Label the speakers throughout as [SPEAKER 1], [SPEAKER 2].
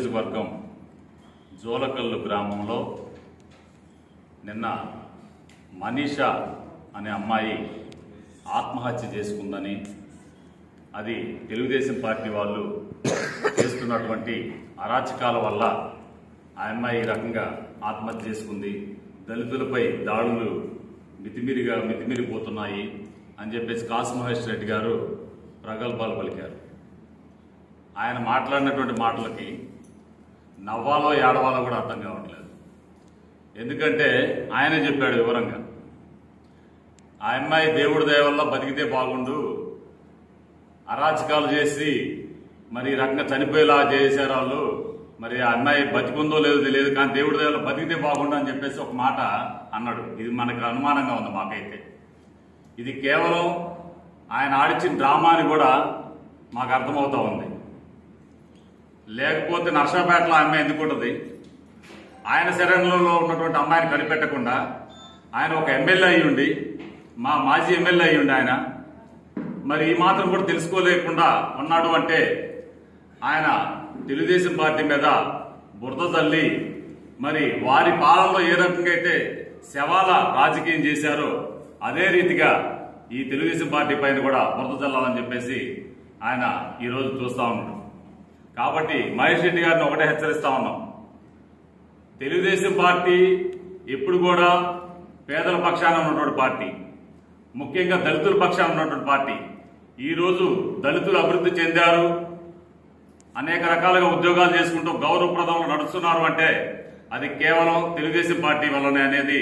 [SPEAKER 1] నియోజకవర్గం జోలకల్లు గ్రామంలో నిన్న మనీషా అనే అమ్మాయి ఆత్మహత్య చేసుకుందని, అది తెలుగుదేశం పార్టీ వాళ్ళు చేస్తున్నటువంటి అరాచకాల వల్ల ఆ అమ్మాయి ఈ రకంగా ఆత్మహత్య చేసుకుంది. దళితులపై దాడులు మితిమీరిపోతున్నాయి అని చెప్పేసి కాసు మహేష్ రెడ్డి గారు ప్రగల్భాలు పలికారు. ఆయన మాట్లాడినటువంటి మాటలకి నవ్వాలో ఏడవాలో కూడా అర్థం కావట్లేదు. ఎందుకంటే ఆయనే చెప్పాడు వివరంగా, ఆ అమ్మాయి దేవుడి దయ వల్ల బతికితే బాగుండు, అరాచకాలు చేసి మరి ఈ రకంగా చనిపోయేలా చేశారు వాళ్ళు, మరి ఆ అమ్మాయి బతికుందో లేదో తెలియదు, కానీ దేవుడి దయ వల్ల బతికితే బాగుండు అని చెప్పేసి ఒక మాట అన్నాడు. ఇది మనకు అనుమానంగా ఉంది. మాకైతే ఇది కేవలం ఆయన ఆడిచ్చిన డ్రామా అని కూడా మాకు అర్థమవుతా ఉంది. లేకపోతే నర్సాపేటలో అమ్మాయి ఎందుకు ఉంటుంది? ఆయన శరణంలో ఉన్నటువంటి అమ్మాయిని కనిపెట్టకుండా ఆయన ఒక ఎమ్మెల్యే అయ్యుండి, మా మాజీ ఎమ్మెల్యే అయ్యుండి, ఆయన మరి ఈ మాత్రం కూడా తెలుసుకోలేకుండా ఉన్నాడు అంటే ఆయన తెలుగుదేశం పార్టీ మీద బురద తల్లి, మరి వారి పాలనలో ఏ రకంగా అయితే శవాల రాజకీయం చేశారో అదే రీతిగా ఈ తెలుగుదేశం పార్టీ పైన కూడా బురద చల్లాలని చెప్పేసి ఆయన ఈరోజు చూస్తా ఉన్నాడు. కాబట్టి మహేష్ రెడ్డి గారిని ఒకటే హెచ్చరిస్తా ఉన్నాం, తెలుగుదేశం పార్టీ ఎప్పుడు కూడా పేదల పక్షాన ఉన్నటువంటి పార్టీ, ముఖ్యంగా దళితుల పక్షాన ఉన్నటువంటి పార్టీ. ఈరోజు దళితులు అభివృద్ధి చెందారు, అనేక రకాలుగా ఉద్యోగాలు చేసుకుంటూ గౌరవప్రదంగా నడుస్తున్నారు అంటే అది కేవలం తెలుగుదేశం పార్టీ వల్లనే అనేది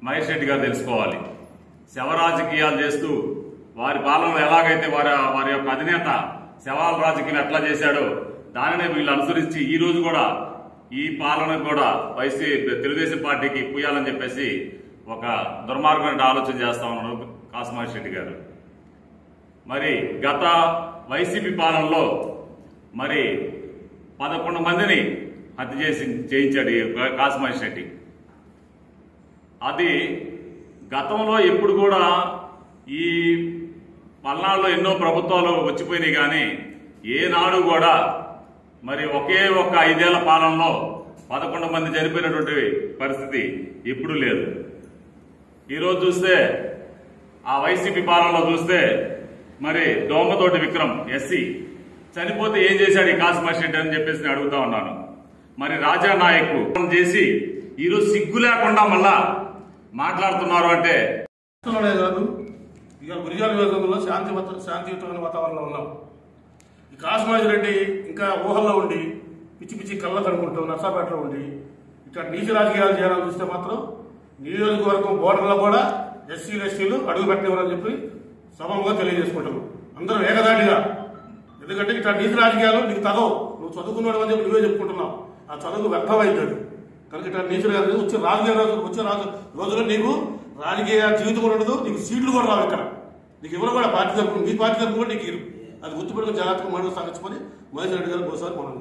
[SPEAKER 1] మహేష్ రెడ్డి గారు తెలుసుకోవాలి. శవ రాజకీయాలు చేస్తూ వారి పాలనలో ఎలాగైతే వారి యొక్క అధినేత శవాల రాజకీయం ఎట్లా చేశాడో దానినే వీళ్ళు అనుసరించి ఈ రోజు కూడా ఈ పాలన కూడా తెలుగుదేశం పార్టీకి పూయాలని చెప్పేసి ఒక దుర్మార్గమైన ఆలోచన చేస్తా ఉన్నారు కాసు మహేష్ రెడ్డి గారు. మరి గత వైసీపీ పాలనలో మరి 11 మందిని హత్య చేయించాడు కాసు మహేష్ రెడ్డి. అది గతంలో ఎప్పుడు కూడా ఈ పల్నాడులో ఎన్నో ప్రభుత్వాలు వచ్చిపోయినాయి, కానీ ఏనాడు కూడా మరి ఒకే ఒక్క 5 ఏళ్ల పాలనలో 11 మంది చనిపోయినటువంటి పరిస్థితి ఎప్పుడూ లేదు. ఈరోజు చూస్తే ఆ వైసీపీ పాలనలో చూస్తే మరి దోమతోటి విక్రమ్ ఎస్సీ చనిపోతే ఏం చేశాడు ఈ కాసు మహేష్ రెడ్డి అని చెప్పేసి నేను అడుగుతా ఉన్నాను. మరి రాజా నాయక్ చేసి ఈరోజు సిగ్గు లేకుండా మళ్ళా మాట్లాడుతున్నారు అంటే
[SPEAKER 2] కాదు. ఇక గురిజాల నియోజకవర్గంలో శాంతియుతమైన వాతావరణంలో ఉన్నాం. ఈ కాసు మహేష్ రెడ్డి ఇంకా ఊహల్లో ఉండి పిచ్చి పిచ్చి కళ్ళ కనుకుంటూ నర్సాపేటలో ఉండి ఇక్కడ నీచ రాజకీయాలు చేయాలని చూస్తే మాత్రం నియోజకవర్గం బోర్డర్లో కూడా ఎస్సీలు అడుగు పెట్టివ్వాలని చెప్పి సభంగా తెలియజేసుకుంటాం అందరూ ఏకదాటిగా. ఎందుకంటే ఇట్లా నీతి రాజకీయాలు నీకు తగవు, నువ్వు చదువుకున్నాడు అని చెప్పి నువ్వే చెప్పుకుంటున్నావు, ఆ చదువు వ్యర్థమైంది. కనుక ఇట్లా నీతి వచ్చే రాజకీయ రోజుల్లో నీకు రాజకీయ జీవితం కూడా ఉండదు, నీకు సీట్లు కూడా రావు. ఇక్కడ నీకు ఎవరు కూడా పార్టీ తరపున, మీ పార్టీ తరపున కూడా నీకు అది గుర్తుపెట్టుకుని జాగ్రత్తగా మనం సాగించుకొని మహేష్ రెడ్డి గారు ఒకసారి మనం